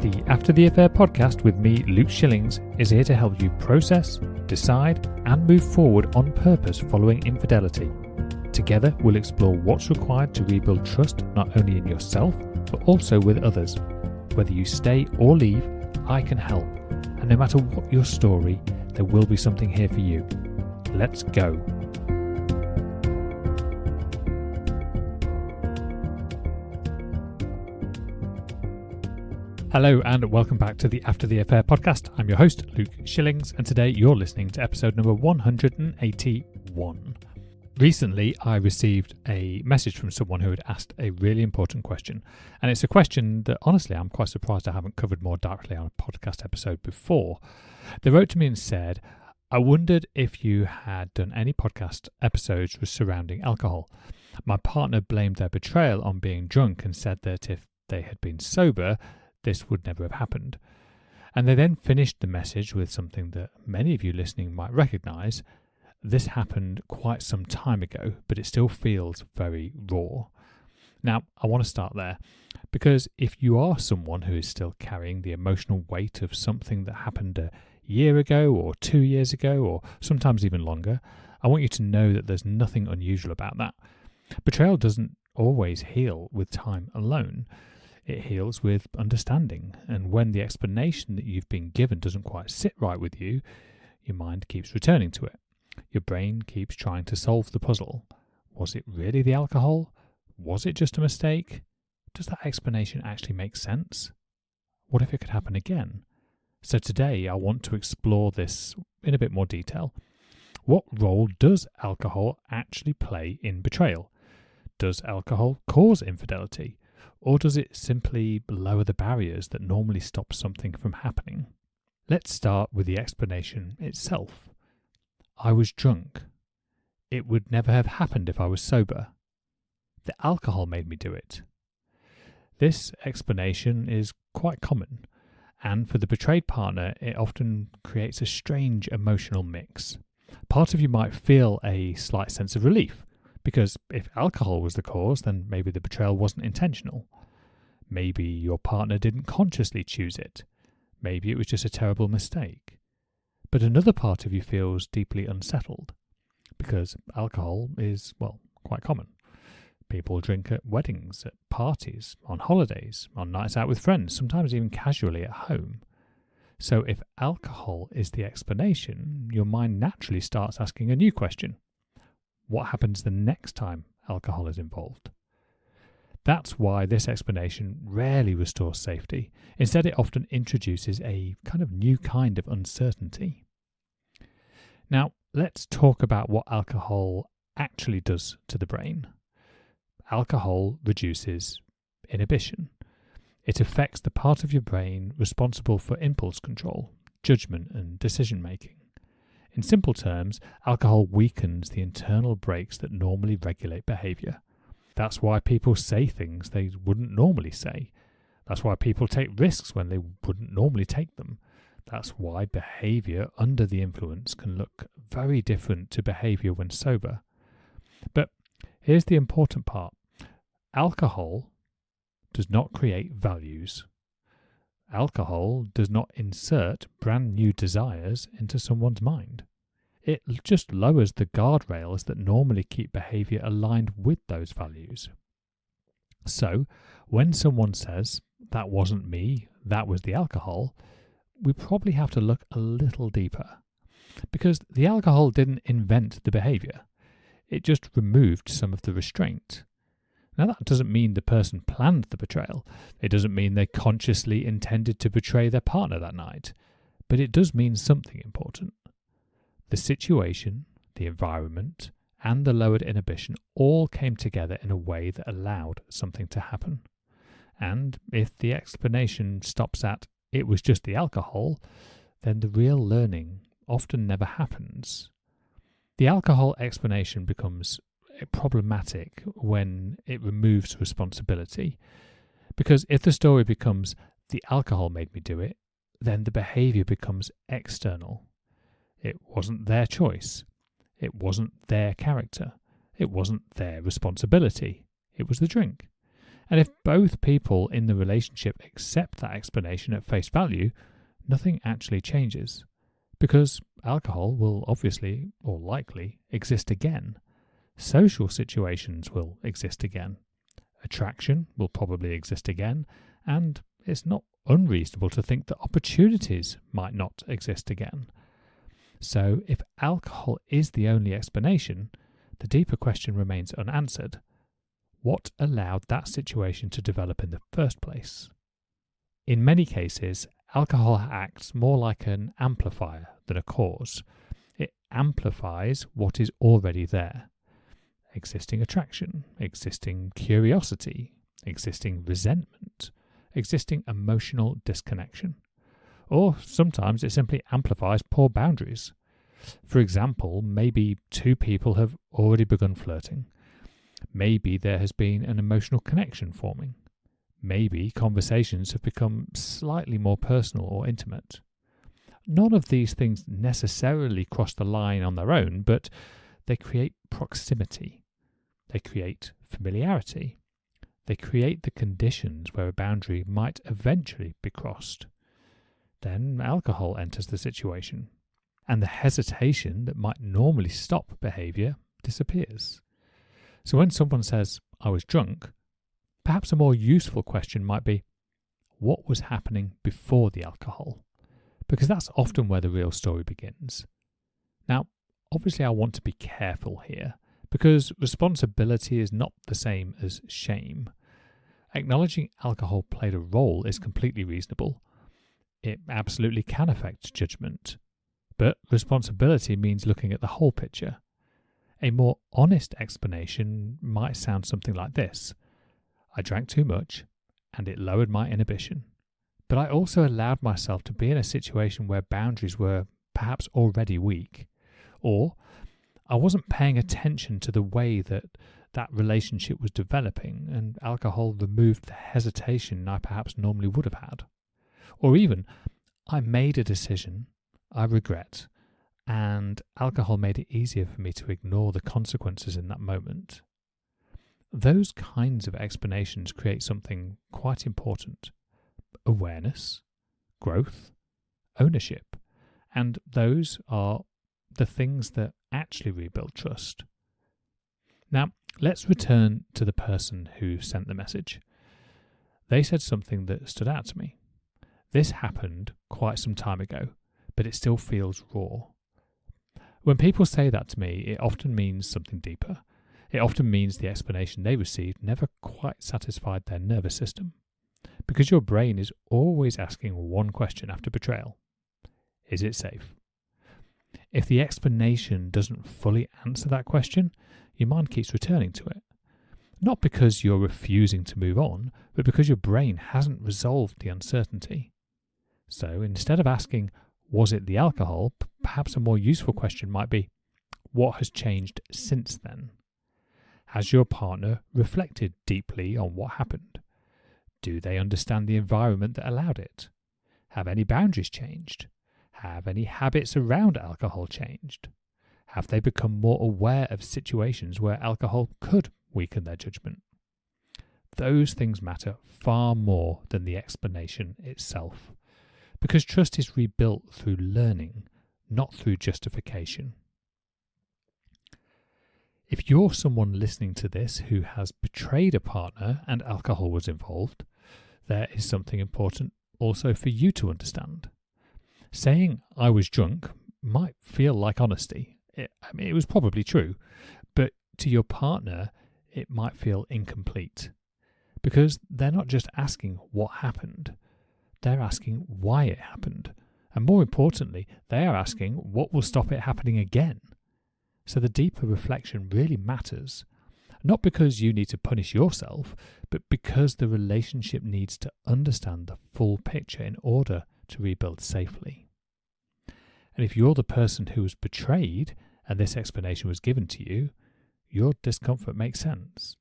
The After the Affair podcast with me, Luke Shillings, is here to help you process, decide, and move forward on purpose following infidelity. Together, we'll explore what's required to rebuild trust not only in yourself, but also with others. Whether you stay or leave, I can help. And no matter what your story, there will be something here for you. Let's go. Hello and welcome back to the After the Affair podcast. I'm your host, Luke Shillings, and today you're listening to episode number 181. Recently, I received a message from someone who had asked a really important question, and it's a question that honestly I'm quite surprised I haven't covered more directly on a podcast episode before. They wrote to me and said, I wondered if you had done any podcast episodes surrounding alcohol. My partner blamed their betrayal on being drunk and said that if they had been sober, this would never have happened. And they then finished the message with something that many of you listening might recognise. This happened quite some time ago, but it still feels very raw. Now, I want to start there, because if you are someone who is still carrying the emotional weight of something that happened a year ago or 2 years ago, or sometimes even longer, I want you to know that there's nothing unusual about that. Betrayal doesn't always heal with time alone. It heals with understanding, and when the explanation that you've been given doesn't quite sit right with you, your mind keeps returning to it. Your brain keeps trying to solve the puzzle. Was it really the alcohol? Was it just a mistake? Does that explanation actually make sense? What if it could happen again? So today I want to explore this in a bit more detail. What role does alcohol actually play in betrayal? Does alcohol cause infidelity? Or does it simply lower the barriers that normally stop something from happening? Let's start with the explanation itself. I was drunk. It would never have happened if I was sober. The alcohol made me do it. This explanation is quite common, and for the betrayed partner, it often creates a strange emotional mix. Part of you might feel a slight sense of relief, because if alcohol was the cause, then maybe the betrayal wasn't intentional. Maybe your partner didn't consciously choose it. Maybe it was just a terrible mistake. But another part of you feels deeply unsettled, because alcohol is, quite common. People drink at weddings, at parties, on holidays, on nights out with friends, sometimes even casually at home. So if alcohol is the explanation, your mind naturally starts asking a new question. What happens the next time alcohol is involved? That's why this explanation rarely restores safety. Instead, it often introduces a new kind of uncertainty. Now, let's talk about what alcohol actually does to the brain. Alcohol reduces inhibition. It affects the part of your brain responsible for impulse control, judgment, and decision making. In simple terms, alcohol weakens the internal brakes that normally regulate behaviour. That's why people say things they wouldn't normally say. That's why people take risks when they wouldn't normally take them. That's why behaviour under the influence can look very different to behaviour when sober. But here's the important part. Alcohol does not create values. Alcohol does not insert brand new desires into someone's mind. It just lowers the guardrails that normally keep behaviour aligned with those values. So, when someone says, that wasn't me, that was the alcohol, we probably have to look a little deeper. Because the alcohol didn't invent the behaviour. It just removed some of the restraint. Now, that doesn't mean the person planned the betrayal. It doesn't mean they consciously intended to betray their partner that night. But it does mean something important. The situation, the environment, and the lowered inhibition all came together in a way that allowed something to happen. And if the explanation stops at, it was just the alcohol, then the real learning often never happens. The alcohol explanation becomes problematic when it removes responsibility. Because if the story becomes, the alcohol made me do it, then the behaviour becomes external. It wasn't their choice. It wasn't their character. It wasn't their responsibility. It was the drink. And if both people in the relationship accept that explanation at face value, nothing actually changes, because alcohol will obviously, or likely, exist again. Social situations will exist again. Attraction will probably exist again, and it's not unreasonable to think that opportunities might not exist again. So if alcohol is the only explanation, the deeper question remains unanswered. What allowed that situation to develop in the first place? In many cases, alcohol acts more like an amplifier than a cause. It amplifies what is already there. Existing attraction, existing curiosity, existing resentment, existing emotional disconnection. Or sometimes it simply amplifies poor boundaries. For example, maybe two people have already begun flirting. Maybe there has been an emotional connection forming. Maybe conversations have become slightly more personal or intimate. None of these things necessarily cross the line on their own, but they create proximity. They create familiarity. They create the conditions where a boundary might eventually be crossed. Then alcohol enters the situation, and the hesitation that might normally stop behaviour disappears. So when someone says, "I was drunk," perhaps a more useful question might be, what was happening before the alcohol? Because that's often where the real story begins. Now, obviously I want to be careful here, because responsibility is not the same as shame. Acknowledging alcohol played a role is completely reasonable. It absolutely can affect judgment. But responsibility means looking at the whole picture. A more honest explanation might sound something like this. I drank too much, and it lowered my inhibition. But I also allowed myself to be in a situation where boundaries were perhaps already weak. Or I wasn't paying attention to the way that relationship was developing, and alcohol removed the hesitation I perhaps normally would have had. Or even, I made a decision I regret, and alcohol made it easier for me to ignore the consequences in that moment. Those kinds of explanations create something quite important: awareness, growth, ownership, and those are the things that actually rebuild trust. Now, let's return to the person who sent the message. They said something that stood out to me. This happened quite some time ago, but it still feels raw. When people say that to me, it often means something deeper. It often means the explanation they received never quite satisfied their nervous system. Because your brain is always asking one question after betrayal. Is it safe? If the explanation doesn't fully answer that question, your mind keeps returning to it. Not because you're refusing to move on, but because your brain hasn't resolved the uncertainty. So instead of asking, was it the alcohol, perhaps a more useful question might be, what has changed since then? Has your partner reflected deeply on what happened? Do they understand the environment that allowed it? Have any boundaries changed? Have any habits around alcohol changed? Have they become more aware of situations where alcohol could weaken their judgment? Those things matter far more than the explanation itself, because trust is rebuilt through learning, not through justification. If you're someone listening to this who has betrayed a partner and alcohol was involved, there is something important also for you to understand. Saying I was drunk might feel like honesty. It was probably true, but to your partner, it might feel incomplete, because they're not just asking what happened, they're asking why it happened, and more importantly, they are asking what will stop it happening again. So the deeper reflection really matters, not because you need to punish yourself, but because the relationship needs to understand the full picture in order to rebuild safely. And if you're the person who was betrayed and this explanation was given to you, your discomfort makes sense.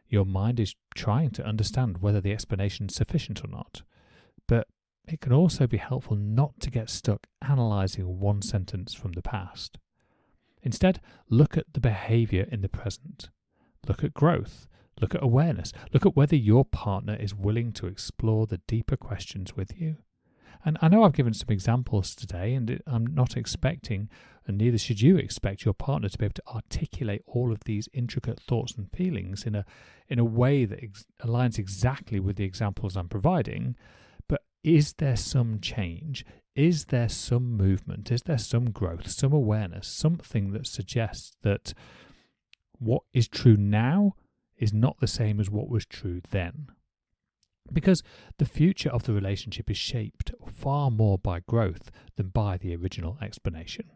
Your mind is trying to understand whether the explanation is sufficient or not. But it can also be helpful not to get stuck analysing one sentence from the past. Instead, look at the behaviour in the present. Look at growth. Look at awareness. Look at whether your partner is willing to explore the deeper questions with you. And I know I've given some examples today, and I'm not expecting, and neither should you expect, your partner to be able to articulate all of these intricate thoughts and feelings in a way that aligns exactly with the examples I'm providing. But is there some change? Is there some movement? Is there some growth, some awareness, something that suggests that what is true now is not the same as what was true then? Because the future of the relationship is shaped far more by growth than by the original explanation.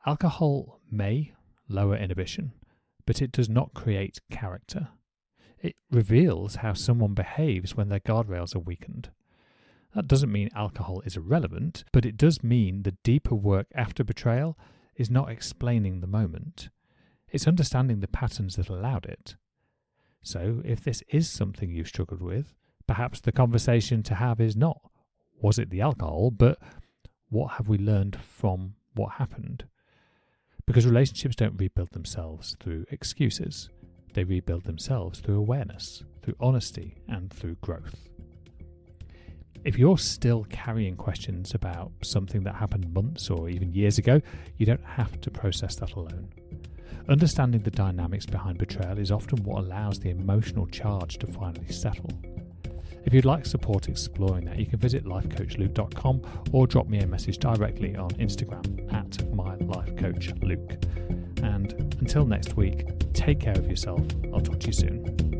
Alcohol may lower inhibition, but it does not create character. It reveals how someone behaves when their guardrails are weakened. That doesn't mean alcohol is irrelevant, but it does mean the deeper work after betrayal is not explaining the moment. It's understanding the patterns that allowed it. So if this is something you've struggled with, perhaps the conversation to have is not, was it the alcohol, but what have we learned from what happened? Because relationships don't rebuild themselves through excuses. They rebuild themselves through awareness, through honesty, and through growth. If you're still carrying questions about something that happened months or even years ago, you don't have to process that alone. Understanding the dynamics behind betrayal is often what allows the emotional charge to finally settle. If you'd like support exploring that, you can visit lifecoachluke.com or drop me a message directly on Instagram at mylifecoachluke. And until next week, take care of yourself. I'll talk to you soon.